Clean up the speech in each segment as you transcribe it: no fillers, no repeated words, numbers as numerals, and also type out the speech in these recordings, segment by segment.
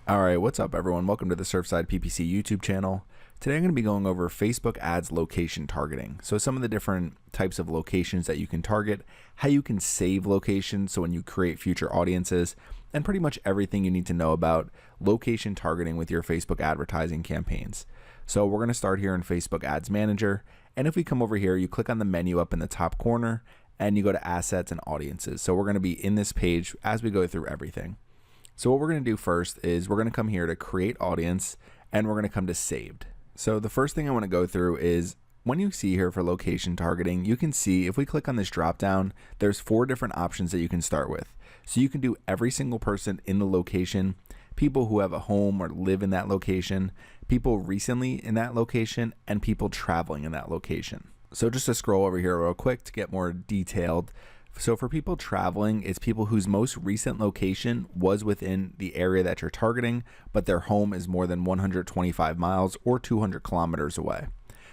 All right, what's up everyone? Welcome to the Surfside PPC YouTube channel. Today I'm going to be going over Facebook ads location targeting. So some of the different types of locations that you can target, how you can save locations so when you create future audiences, and pretty much everything you need to know about location targeting with your Facebook advertising campaigns. So we're going to start here in Facebook Ads Manager, and if we come over here, you click on the menu up in the top corner and you go to Assets and Audiences. So we're going to be in this page as we go through everything. So what we're going to do first is we're going to come here to create audience and we're going to come to saved. So the first thing I want to go through is when you see here for location targeting, you can see if we click on this drop down, there's 4 different options that you can start with. So you can do every single person in the location, people who have a home or live in that location, people recently in that location, and people traveling in that location. So just to scroll over here real quick to get more detailed. So for people traveling, it's people whose most recent location was within the area that you're targeting, but their home is more than 125 miles or 200 kilometers away.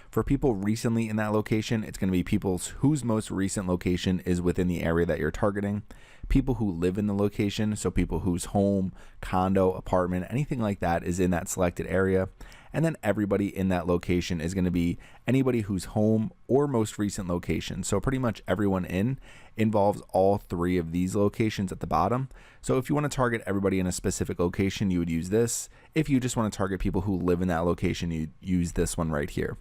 For people recently in that location, it's going to be people whose most recent location is within the area that you're targeting. People who live in the location, so people whose home, condo, apartment, anything like that is in that selected area. And then everybody in that location is going to be anybody whose home or most recent location. So pretty much everyone involves all 3 of these locations at the bottom. So if you want to target everybody in a specific location, you would use this. If you just want to target people who live in that location, you use this one right here.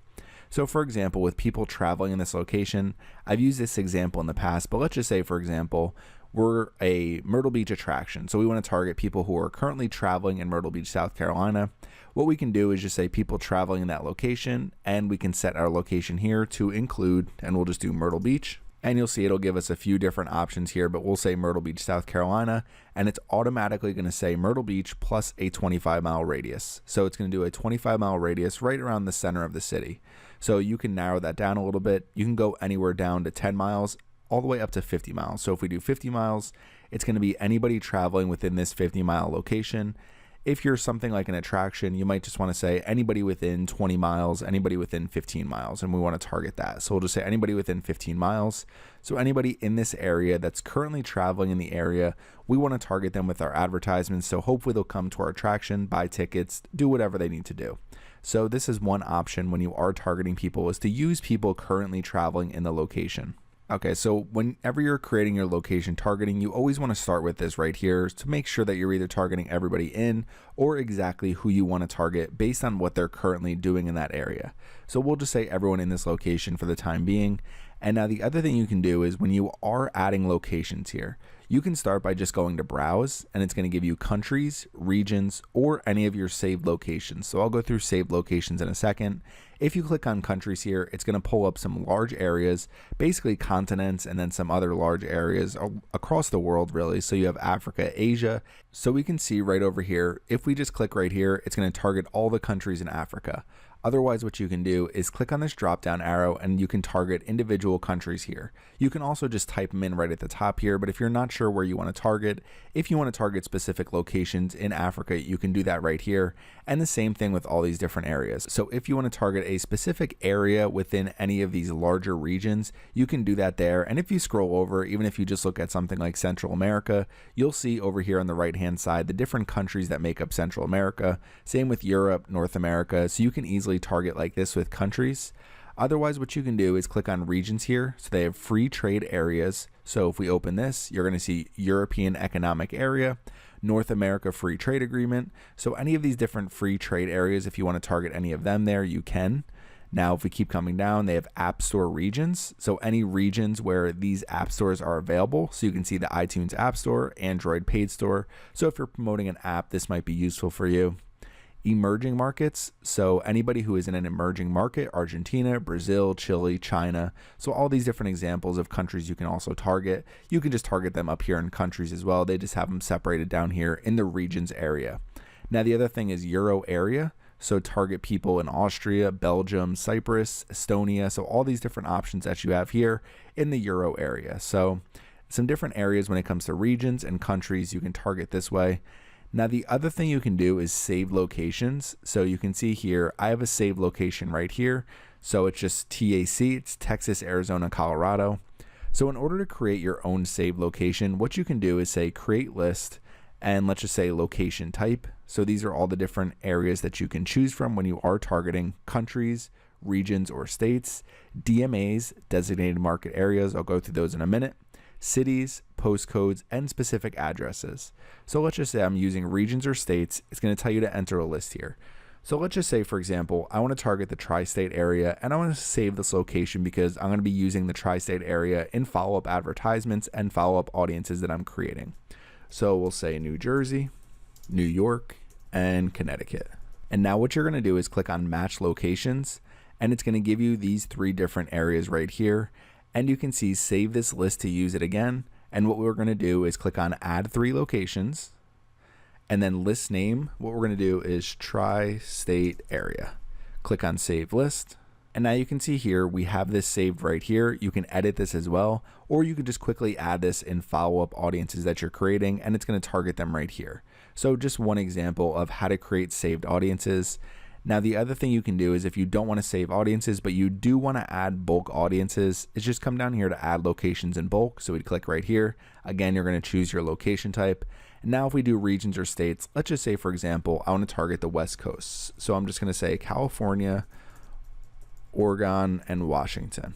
So for example, with people traveling in this location, I've used this example in the past, but let's just say, for example, we're a Myrtle Beach attraction. So we want to target people who are currently traveling in Myrtle Beach, South Carolina. What we can do is just say people traveling in that location, and we can set our location here to include, and we'll just do Myrtle Beach. And you'll see it'll give us a few different options here, but we'll say Myrtle Beach, South Carolina, and it's automatically going to say Myrtle Beach plus a 25-mile radius. So it's going to do a 25-mile radius right around the center of the city. So you can narrow that down a little bit. You can go anywhere down to 10 miles all the way up to 50 miles. So if we do 50 miles, it's going to be anybody traveling within this 50-mile location. If you're something like an attraction, you might just want to say anybody within 20 miles, anybody within 15 miles, and we want to target that. So we'll just say anybody within 15 miles. So anybody in this area that's currently traveling in the area, we want to target them with our advertisements. So hopefully they'll come to our attraction, buy tickets, do whatever they need to do. So this is one option when you are targeting people, is to use people currently traveling in the location. Okay, so whenever you're creating your location targeting, you always want to start with this right here to make sure that you're either targeting everybody in or exactly who you want to target based on what they're currently doing in that area. So we'll just say everyone in this location for the time being. And now the other thing you can do is when you are adding locations here, you can start by just going to browse, and it's going to give you countries, regions, or any of your saved locations. So I'll go through saved locations in a second. If you click on countries here, it's going to pull up some large areas, basically continents, and then some other large areas across the world really. So you have Africa, Asia. So we can see right over here, if we just click right here, it's going to target all the countries in Africa. Otherwise, what you can do is click on this drop down arrow and you can target individual countries here. You can also just type them in right at the top here, but if you're not sure where you want to target, if you want to target specific locations in Africa, you can do that right here. And the same thing with all these different areas. So if you want to target a specific area within any of these larger regions, you can do that there. And if you scroll over, even if you just look at something like Central America, you'll see over here on the right hand side the different countries that make up Central America. Same with Europe, North America. So you can easily target like this with countries. Otherwise, what you can do is click on regions here. So they have free trade areas. So if we open this, you're going to see European Economic Area, North America Free Trade Agreement. So any of these different free trade areas, if you want to target any of them there, you can. Now, if we keep coming down, they have App Store regions. So any regions where these app stores are available. So you can see the iTunes App Store, Android Paid Store. So if you're promoting an app, this might be useful for you. Emerging markets, so anybody who is in an emerging market, Argentina, Brazil, Chile, China. So all these different examples of countries you can also target. You can just target them up here in countries as well. They just have them separated down here in the regions area. Now the other thing is Euro area. So target people in Austria, Belgium, Cyprus, Estonia. So all these different options that you have here in the Euro area. So some different areas when it comes to regions and countries you can target this way. Now the other thing you can do is save locations. So you can see here, I have a saved location right here. So it's just TAC, it's Texas, Arizona, Colorado. So in order to create your own saved location, what you can do is say create list, and let's just say location type. So these are all the different areas that you can choose from when you are targeting countries, regions, or states. DMAs, designated market areas, I'll go through those in a minute. Cities, postcodes, and specific addresses. So let's just say I'm using regions or states. It's going to tell you to enter a list here. So let's just say, for example, I want to target the tri-state area and I want to save this location because I'm going to be using the tri-state area in follow-up advertisements and follow-up audiences that I'm creating. So we'll say New Jersey, New York, and Connecticut. And now what you're going to do is click on match locations, and it's going to give you these 3 different areas right here. And you can see save this list to use it again. And what we're going to do is click on add 3 locations, and then list name. What we're going to do is tri-state area. Click on save list. And now you can see here, we have this saved right here. You can edit this as well, or you can just quickly add this in follow-up audiences that you're creating, and it's going to target them right here. So just one example of how to create saved audiences. Now, the other thing you can do is if you don't want to save audiences, but you do want to add bulk audiences, is just come down here to add locations in bulk. So we'd click right here. Again, you're going to choose your location type. And now if we do regions or states, let's just say, for example, I want to target the West Coast. So I'm just going to say California, Oregon, and Washington.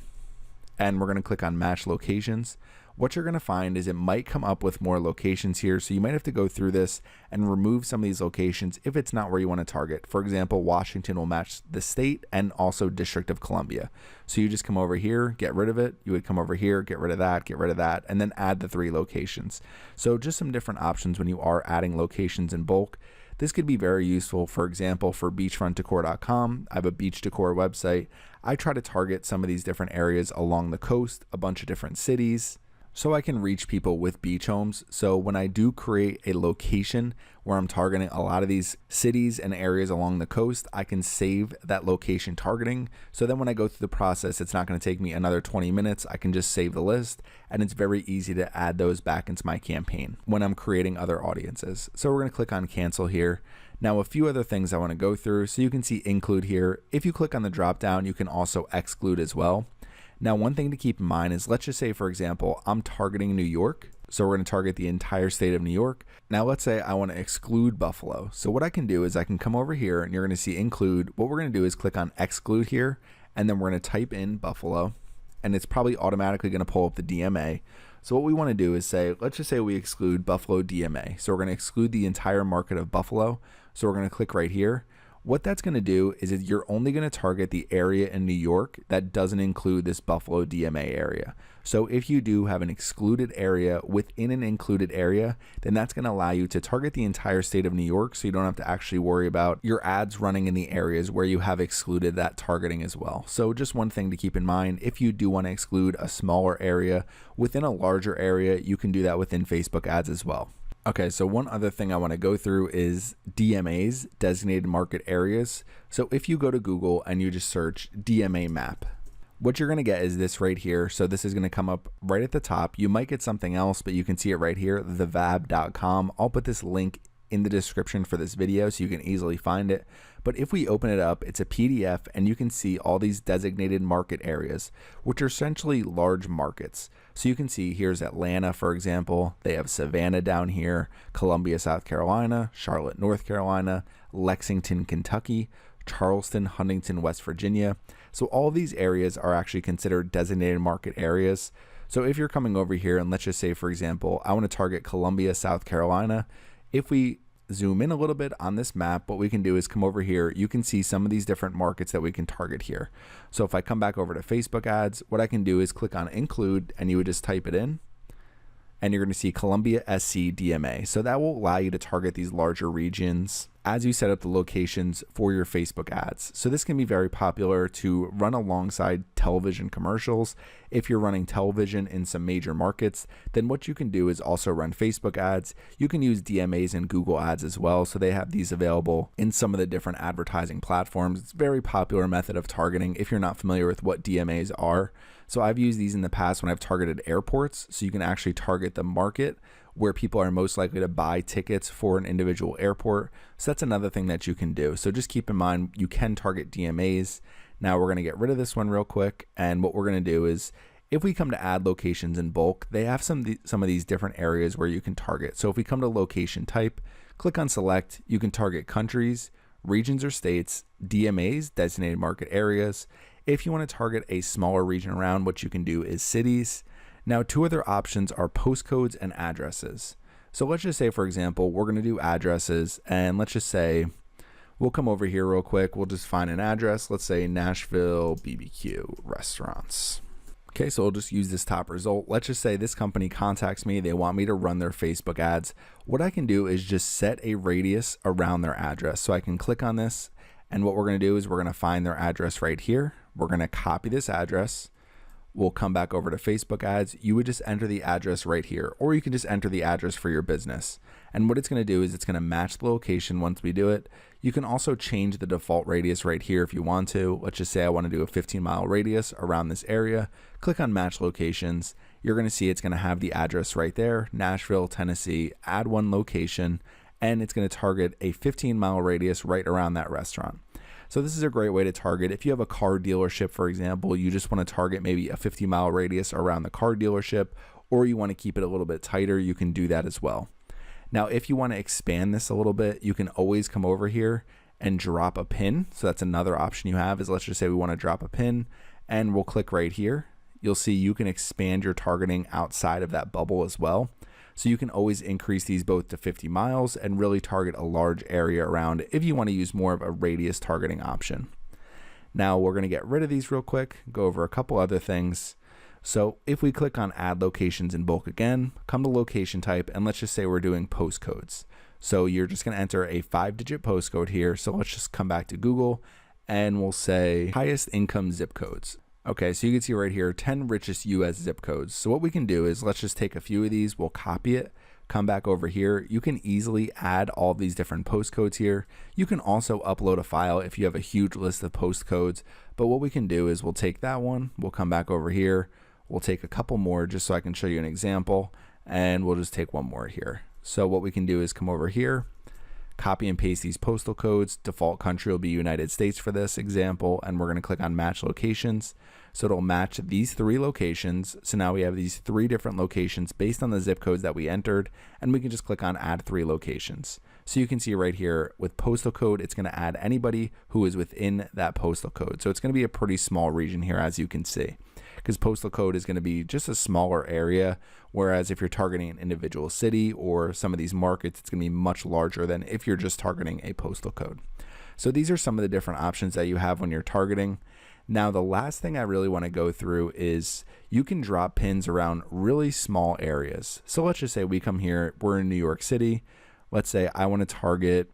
And we're going to click on match locations. What you're going to find is it might come up with more locations here. So you might have to go through this and remove some of these locations if it's not where you want to target. For example, Washington will match the state and also District of Columbia. So you just come over here, get rid of it. You would come over here, get rid of that, and then add the 3 locations. So just some different options when you are adding locations in bulk. This could be very useful, for example, for beachfrontdecor.com. I have a beach decor website. I try to target some of these different areas along the coast, a bunch of different cities, so I can reach people with beach homes. So when I do create a location where I'm targeting a lot of these cities and areas along the coast, I can save that location targeting. So then when I go through the process, it's not going to take me another 20 minutes. I can just save the list, and it's very easy to add those back into my campaign when I'm creating other audiences. So we're going to click on cancel here. Now, a few other things I want to go through. So you can see include here. If you click on the drop down, you can also exclude as well. Now, one thing to keep in mind is, let's just say, for example, I'm targeting New York. So we're going to target the entire state of New York. Now, let's say I want to exclude Buffalo. So what I can do is I can come over here and you're going to see include. What we're going to do is click on exclude here, and then we're going to type in Buffalo, and it's probably automatically going to pull up the DMA. So what we want to do is say, let's just say we exclude Buffalo DMA. So we're going to exclude the entire market of Buffalo. So we're going to click right here. What that's going to do is you're only going to target the area in New York that doesn't include this Buffalo DMA area. So if you do have an excluded area within an included area, then that's going to allow you to target the entire state of New York, so you don't have to actually worry about your ads running in the areas where you have excluded that targeting as well. So just one thing to keep in mind, if you do want to exclude a smaller area within a larger area, you can do that within Facebook ads as well. Okay, so one other thing I want to go through is DMAs, designated market areas. So if you go to Google and you just search DMA map, what you're going to get is this right here. So this is going to come up right at the top. You might get something else, but you can see it right here, thevab.com. I'll put this link in the description for this video so you can easily find it. But if we open it up, it's a PDF, and you can see all these designated market areas, which are essentially large markets. So you can see here's Atlanta, for example. They have Savannah down here, Columbia, South Carolina, Charlotte, North Carolina, Lexington, Kentucky, Charleston, Huntington, West Virginia. So all these areas are actually considered designated market areas. So if you're coming over here and let's just say, for example, I want to target Columbia, South Carolina. If we zoom in a little bit on this map, what we can do is come over here. You can see some of these different markets that we can target here. So if I come back over to Facebook ads, what I can do is click on include, and you would just type it in, and you're going to see Columbia SC DMA. So that will allow you to target these larger regions as you set up the locations for your Facebook ads. So this can be very popular to run alongside television commercials. If you're running television in some major markets, then what you can do is also run Facebook ads. You can use DMAs and Google ads as well. So they have these available in some of the different advertising platforms. It's a very popular method of targeting if you're not familiar with what DMAs are. So I've used these in the past when I've targeted airports. So you can actually target the market where people are most likely to buy tickets for an individual airport. So that's another thing that you can do. So just keep in mind, you can target DMAs. Now we're going to get rid of this one real quick. And what we're going to do is, If we come to add locations in bulk, they have some of these different areas where you can target. So if we come to location type, click on select, you can target countries, regions or states, DMAs, designated market areas. If you want to target a smaller region around, what you can do is cities. Now, two other options are postcodes and addresses. So let's just say, for example, we're going to do addresses, and let's just say we'll come over here real quick. We'll just find an address. Let's say Nashville BBQ restaurants. Okay, so we'll just use this top result. Let's just say this company contacts me. They want me to run their Facebook ads. What I can do is just set a radius around their address. So I can click on this, and what we're going to do is we're going to find their address right here. We're going to copy this address. We'll come back over to Facebook ads. You would just enter the address right here, or you can just enter the address for your business. And what it's going to do is it's going to match the location once we do it. You can also change the default radius right here if you want to. Let's just say I want to do a 15-mile radius around this area. Click on match locations. You're going to see it's going to have the address right there, Nashville, Tennessee. Add one location, and it's going to target a 15-mile radius right around that restaurant. So this is a great way to target. If you have a car dealership, for example, you just want to target maybe a 50-mile radius around the car dealership, or you want to keep it a little bit tighter, you can do that as well. Now, if you want to expand this a little bit, you can always come over here and drop a pin. So that's another option you have, is let's just say we want to drop a pin, and we'll click right here. You'll see you can expand your targeting outside of that bubble as well. So you can always increase these both to 50 miles and really target a large area around if you want to use more of a radius targeting option. Now we're going to get rid of these real quick, go over a couple other things. So if we click on add locations in bulk again, come to location type, and let's just say we're doing postcodes. So you're just going to enter a 5-digit postcode here. So let's just come back to Google and we'll say highest income zip codes. Okay, so you can see right here, 10 richest US zip codes. So what we can do is let's just take a few of these, we'll copy it, come back over here. You can easily add all these different postcodes here. You can also upload a file if you have a huge list of postcodes. But what we can do is we'll take that one, we'll come back over here, we'll take a couple more just so I can show you an example, and we'll just take one more here. So what we can do is come over here, copy and paste these postal codes. Default country will be United States for this example, and we're going to click on match locations. So it'll match these 3 locations. So now we have these 3 different locations based on the zip codes that we entered, and we can just click on add 3 locations. So you can see right here with postal code, it's going to add anybody who is within that postal code. So it's going to be a pretty small region here, as you can see, because postal code is going to be just a smaller area. Whereas if you're targeting an individual city or some of these markets, it's going to be much larger than if you're just targeting a postal code. So these are some of the different options that you have when you're targeting. Now, the last thing I really want to go through is you can drop pins around really small areas. So let's just say we come here, we're in New York City. Let's say I want to target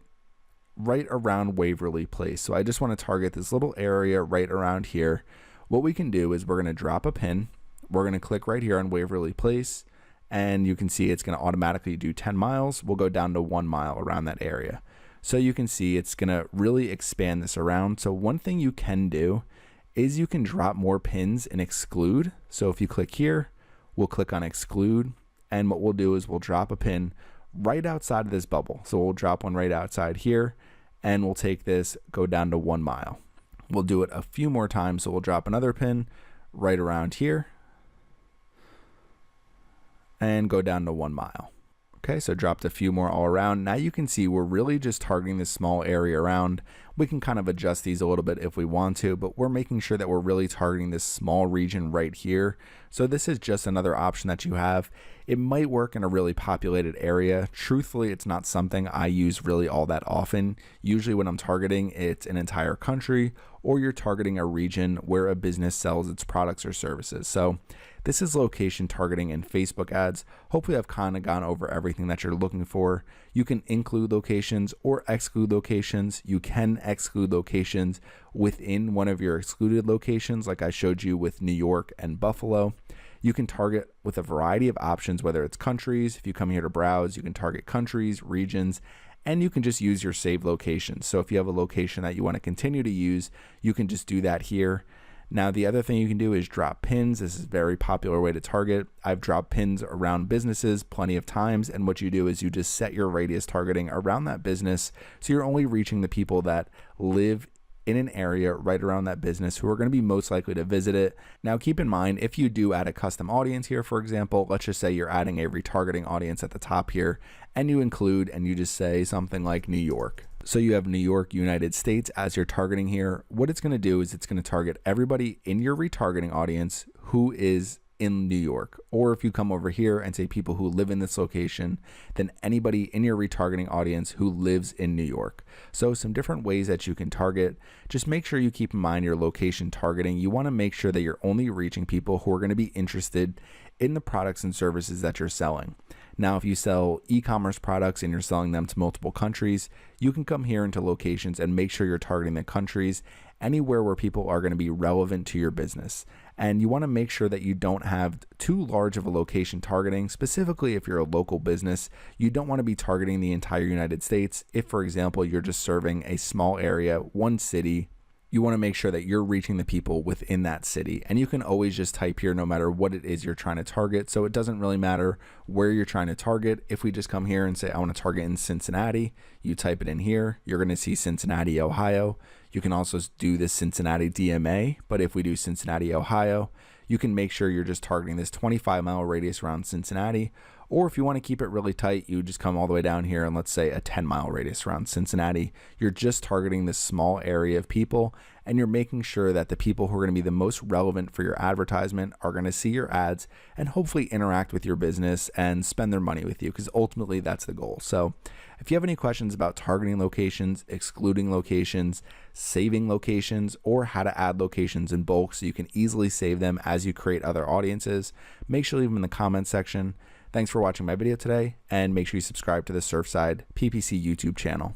right around Waverly Place. So I just want to target this little area right around here. What we can do is we're going to drop a pin. We're going to click right here on Waverly Place, and you can see it's going to automatically do 10 miles. We'll go down to 1 mile around that area. So you can see it's going to really expand this around. So one thing you can do is you can drop more pins in Exclude. So if you click here, we'll click on Exclude, and what we'll do is we'll drop a pin right outside of this bubble. So we'll drop one right outside here, and we'll take this, go down to 1 mile. We'll do it a few more times. So we'll drop another pin right around here and go down to 1 mile. Okay, so dropped a few more all around. Now you can see we're really just targeting this small area around. We can kind of adjust these a little bit if we want to, but we're making sure that we're really targeting this small region right here. So this is just another option that you have. It might work in a really populated area. Truthfully, it's not something I use really all that often. Usually when I'm targeting, it's an entire country, or you're targeting a region where a business sells its products or services. So this is location targeting in Facebook ads. Hopefully I've kind of gone over everything that you're looking for. You can include locations or exclude locations. You can exclude locations within one of your excluded locations, like I showed you with New York and Buffalo. You can target with a variety of options, whether it's countries. If you come here to browse, you can target countries, regions, and you can just use your saved locations. So if you have a location that you want to continue to use, you can just do that here. Now, the other thing you can do is drop pins. This is a very popular way to target. I've dropped pins around businesses plenty of times, and what you do is you just set your radius targeting around that business, so you're only reaching the people that live in an area right around that business who are going to be most likely to visit it. Now, keep in mind, if you do add a custom audience here, for example, let's just say you're adding a retargeting audience at the top here, and you include, and you just say something like New York. So you have New York, United States as your targeting here. What it's going to do is it's going to target everybody in your retargeting audience who is in New York. Or if you come over here and say people who live in this location, then anybody in your retargeting audience who lives in New York. So some different ways that you can target. Just make sure you keep in mind your location targeting. You want to make sure that you're only reaching people who are going to be interested in the products and services that you're selling. Now, if you sell e-commerce products and you're selling them to multiple countries, you can come here into locations and make sure you're targeting the countries anywhere where people are going to be relevant to your business. And you want to make sure that you don't have too large of a location targeting. Specifically, if you're a local business, you don't want to be targeting the entire United States. If, for example, you're just serving a small area, one city, you want to make sure that you're reaching the people within that city. And you can always just type here no matter what it is you're trying to target. So it doesn't really matter where you're trying to target. If we just come here and say, I want to target in Cincinnati, you type it in here, you're going to see Cincinnati, Ohio. You can also do this Cincinnati DMA, but if we do Cincinnati, Ohio, you can make sure you're just targeting this 25-mile radius around Cincinnati. Or if you want to keep it really tight, you just come all the way down here and let's say a 10-mile radius around Cincinnati. You're just targeting this small area of people, and you're making sure that the people who are going to be the most relevant for your advertisement are going to see your ads and hopefully interact with your business and spend their money with you, because ultimately that's the goal. So if you have any questions about targeting locations, excluding locations, saving locations, or how to add locations in bulk so you can easily save them as you create other audiences, make sure to leave them in the comments section. Thanks for watching my video today, and make sure you subscribe to the Surfside PPC YouTube channel.